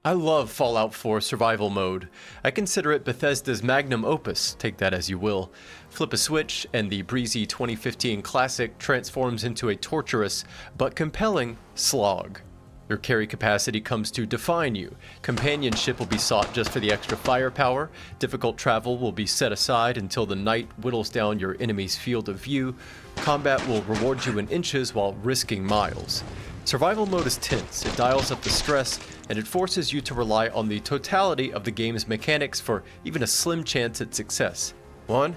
I love Fallout 4 survival mode. I consider it Bethesda's magnum opus, take that as you will. Flip a switch and the breezy 2015 classic transforms into a torturous but compelling slog. Your carry capacity comes to define you. Companionship will be sought just for the extra firepower. Difficult travel will be set aside until the night whittles down your enemy's field of view. Combat will reward you in inches while risking miles. Survival mode is tense, it dials up the stress, and it forces you to rely on the totality of the game's mechanics for even a slim chance at success. 1,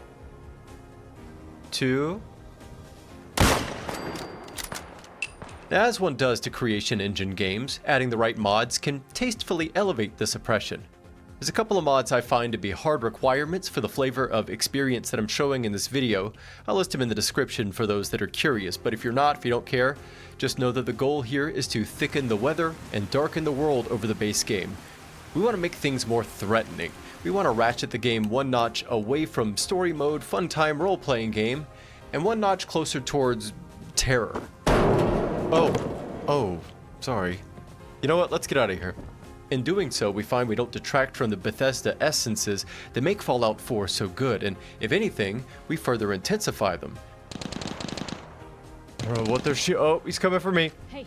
2... As one does to creation engine games, adding the right mods can tastefully elevate the suppression. There's a couple of mods I find to be hard requirements for the flavor of experience that I'm showing in this video. I'll list them in the description for those that are curious, but if you're not, if you don't care, just know that the goal here is to thicken the weather and darken the world over the base game. We want to make things more threatening. We want to ratchet the game one notch away from story mode, fun time role-playing game, and one notch closer towards terror. Oh, sorry. You know what, let's get out of here. In doing so, we find we don't detract from the Bethesda essences that make Fallout 4 so good, and if anything, we further intensify them. I don't know what they're oh, he's coming for me. Hey.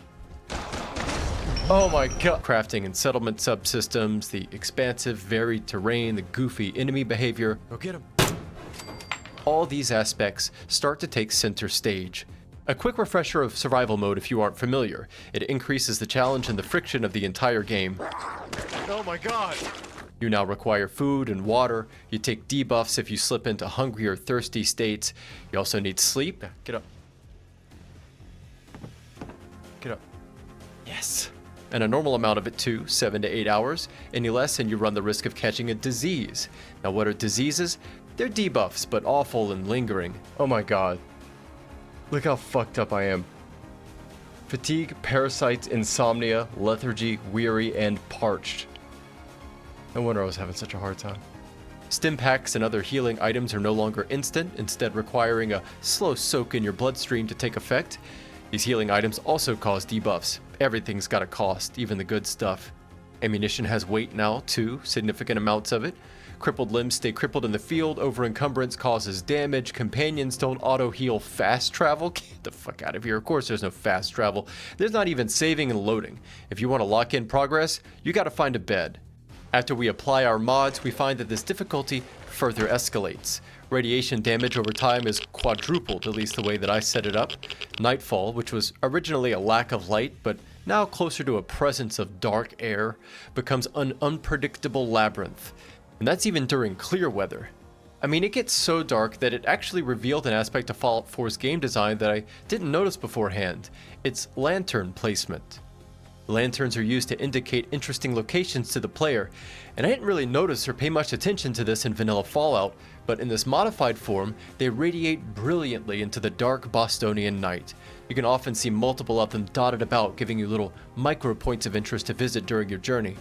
Oh my god. Crafting and settlement subsystems, the expansive, varied terrain, the goofy enemy behavior. Go get him. All these aspects start to take center stage. A quick refresher of survival mode if you aren't familiar. It increases the challenge and the friction of the entire game. Oh my god! You now require food and water. You take debuffs if you slip into hungry or thirsty states. You also need sleep. Get up. Get up. Yes. And a normal amount of it too, 7 to 8 hours. Any less and you run the risk of catching a disease. Now what are diseases? They're debuffs, but awful and lingering. Oh my god. Look how fucked up I am. Fatigue, parasites, insomnia, lethargy, weary, and parched. No wonder I was having such a hard time. Stim packs and other healing items are no longer instant, instead requiring a slow soak in your bloodstream to take effect. These healing items also cause debuffs. Everything's got a cost, even the good stuff. Ammunition has weight now, too, significant amounts of it. Crippled limbs stay crippled in the field, over encumbrance causes damage, companions don't auto-heal fast travel. Get the fuck out of here, of course there's no fast travel. There's not even saving and loading. If you want to lock in progress, you gotta find a bed. After we apply our mods, we find that this difficulty further escalates. Radiation damage over time is quadrupled, at least the way that I set it up. Nightfall, which was originally a lack of light, but now closer to a presence of dark air, becomes an unpredictable labyrinth. And that's even during clear weather. I mean, it gets so dark that it actually revealed an aspect of Fallout 4's game design that I didn't notice beforehand. It's lantern placement. Lanterns are used to indicate interesting locations to the player, and I didn't really notice or pay much attention to this in vanilla Fallout, but in this modified form, they radiate brilliantly into the dark Bostonian night. You can often see multiple of them dotted about, giving you little micro points of interest to visit during your journey.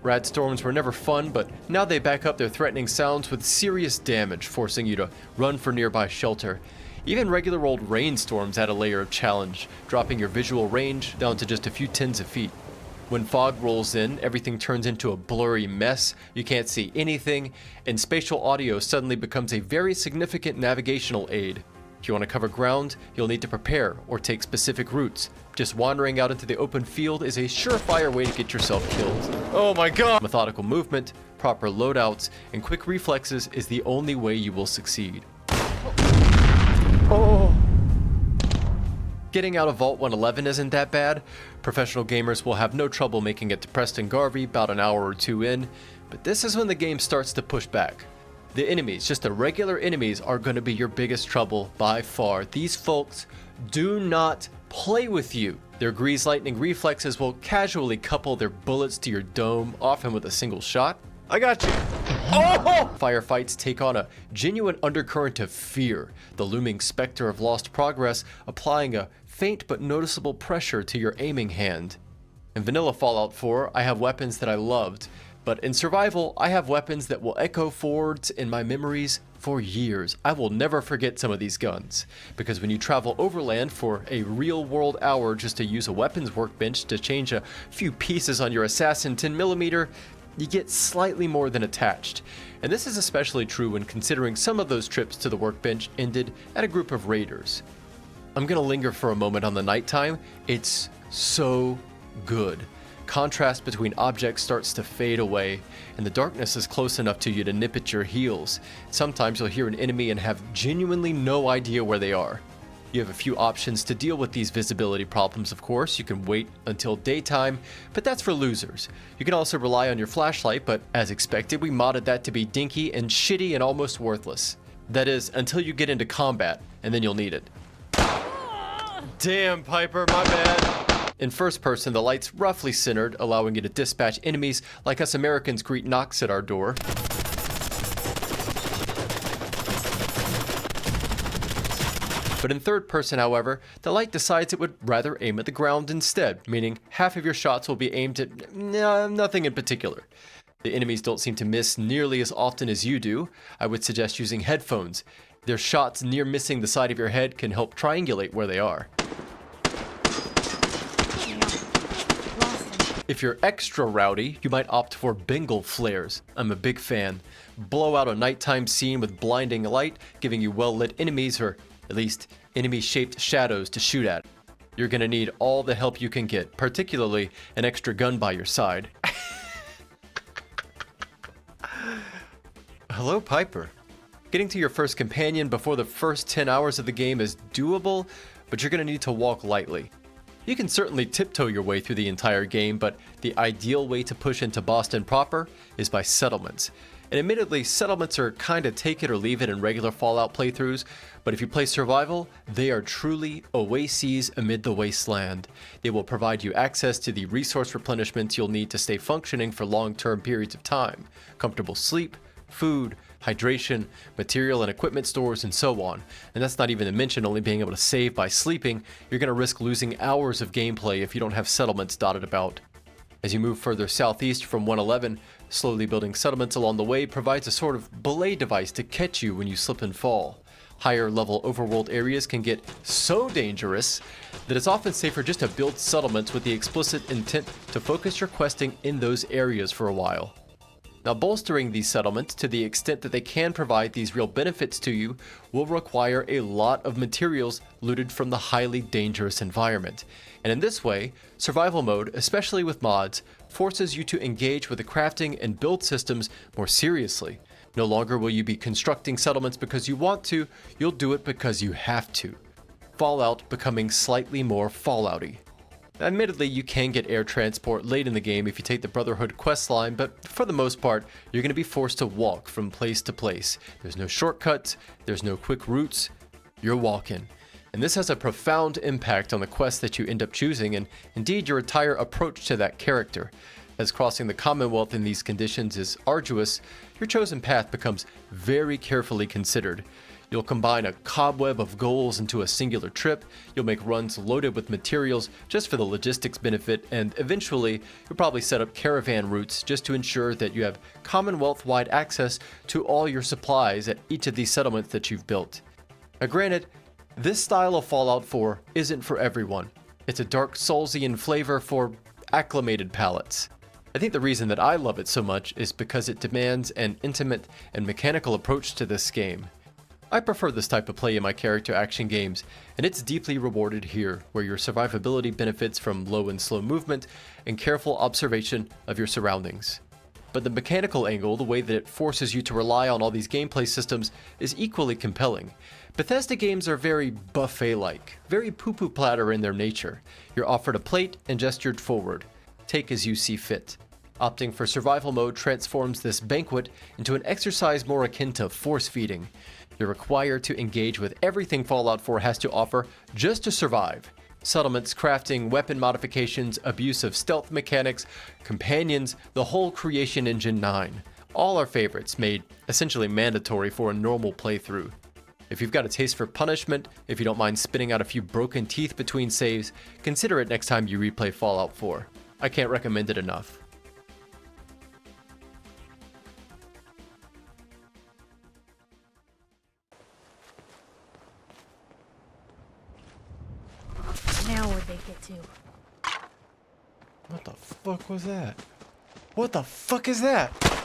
Rad storms were never fun, but now they back up their threatening sounds with serious damage, forcing you to run for nearby shelter. Even regular old rainstorms add a layer of challenge, dropping your visual range down to just a few tens of feet. When fog rolls in, everything turns into a blurry mess, you can't see anything, and spatial audio suddenly becomes a very significant navigational aid. If you want to cover ground, you'll need to prepare or take specific routes. Just wandering out into the open field is a surefire way to get yourself killed. Oh my god! Methodical movement, proper loadouts, and quick reflexes is the only way you will succeed. Oh! Getting out of Vault 111 isn't that bad. Professional gamers will have no trouble making it to Preston Garvey about an hour or two in, but this is when the game starts to push back. The enemies, just the regular enemies, are going to be your biggest trouble by far. These folks do not play with you. Their grease lightning reflexes will casually couple their bullets to your dome, often with a single shot. I got you. Oh! Firefights take on a genuine undercurrent of fear, the looming specter of lost progress applying a faint but noticeable pressure to your aiming hand. In vanilla Fallout 4, I have weapons that I loved, but in survival, I have weapons that will echo forwards in my memories for years. I will never forget some of these guns, because when you travel overland for a real-world hour just to use a weapons workbench to change a few pieces on your Assassin 10mm, you get slightly more than attached. And this is especially true when considering some of those trips to the workbench ended at a group of raiders. I'm gonna linger for a moment on the nighttime. It's so good. Contrast between objects starts to fade away, and the darkness is close enough to you to nip at your heels. Sometimes you'll hear an enemy and have genuinely no idea where they are. You have a few options to deal with these visibility problems, of course. You can wait until daytime, but that's for losers. You can also rely on your flashlight, but as expected, we modded that to be dinky and shitty and almost worthless. That is, until you get into combat, and then you'll need it. Damn, Piper, my bad. In first person, the light's roughly centered, allowing you to dispatch enemies like us Americans greet knocks at our door. But in third person, however, the light decides it would rather aim at the ground instead, meaning half of your shots will be aimed at nothing in particular. The enemies don't seem to miss nearly as often as you do. I would suggest using headphones. Their shots near missing the side of your head can help triangulate where they are. If you're extra rowdy, you might opt for Bengal flares. I'm a big fan. Blow out a nighttime scene with blinding light, giving you well-lit enemies, or at least enemy-shaped shadows to shoot at. You're gonna need all the help you can get, particularly an extra gun by your side. Hello, Piper. Getting to your first companion before the first 10 hours of the game is doable, but you're gonna need to walk lightly. You can certainly tiptoe your way through the entire game, but the ideal way to push into Boston proper is by settlements. And admittedly, settlements are kinda take it or leave it in regular Fallout playthroughs, but if you play survival, they are truly oases amid the wasteland. They will provide you access to the resource replenishments you'll need to stay functioning for long-term periods of time, comfortable sleep, food, hydration, material and equipment stores, and so on. And that's not even to mention only being able to save by sleeping. You're going to risk losing hours of gameplay if you don't have settlements dotted about. As you move further southeast from 111, slowly building settlements along the way provides a sort of belay device to catch you when you slip and fall. Higher level overworld areas can get so dangerous that it's often safer just to build settlements with the explicit intent to focus your questing in those areas for a while. Now, bolstering these settlements to the extent that they can provide these real benefits to you will require a lot of materials looted from the highly dangerous environment. And in this way, survival mode, especially with mods, forces you to engage with the crafting and build systems more seriously. No longer will you be constructing settlements because you want to, you'll do it because you have to. Fallout becoming slightly more Fallouty. Admittedly, you can get air transport late in the game if you take the Brotherhood questline, but for the most part, you're going to be forced to walk from place to place. There's no shortcuts, there's no quick routes, you're walking. And this has a profound impact on the quest that you end up choosing, and indeed your entire approach to that character. As crossing the Commonwealth in these conditions is arduous, your chosen path becomes very carefully considered. You'll combine a cobweb of goals into a singular trip, you'll make runs loaded with materials just for the logistics benefit, and eventually you'll probably set up caravan routes just to ensure that you have Commonwealth-wide access to all your supplies at each of these settlements that you've built. Now granted, this style of Fallout 4 isn't for everyone. It's a dark Soulsian flavor for acclimated palates. I think the reason that I love it so much is because it demands an intimate and mechanical approach to this game. I prefer this type of play in my character action games, and it's deeply rewarded here, where your survivability benefits from low and slow movement and careful observation of your surroundings. But the mechanical angle, the way that it forces you to rely on all these gameplay systems, is equally compelling. Bethesda games are very buffet-like, very poo-poo platter in their nature. You're offered a plate and gestured forward. Take as you see fit. Opting for survival mode transforms this banquet into an exercise more akin to force feeding. You're required to engage with everything Fallout 4 has to offer just to survive. Settlements, crafting, weapon modifications, abuse of stealth mechanics, companions, the whole Creation Engine 9. All our favorites made essentially mandatory for a normal playthrough. If you've got a taste for punishment, if you don't mind spitting out a few broken teeth between saves, consider it next time you replay Fallout 4. I can't recommend it enough. to. What the fuck was that? What the fuck is that?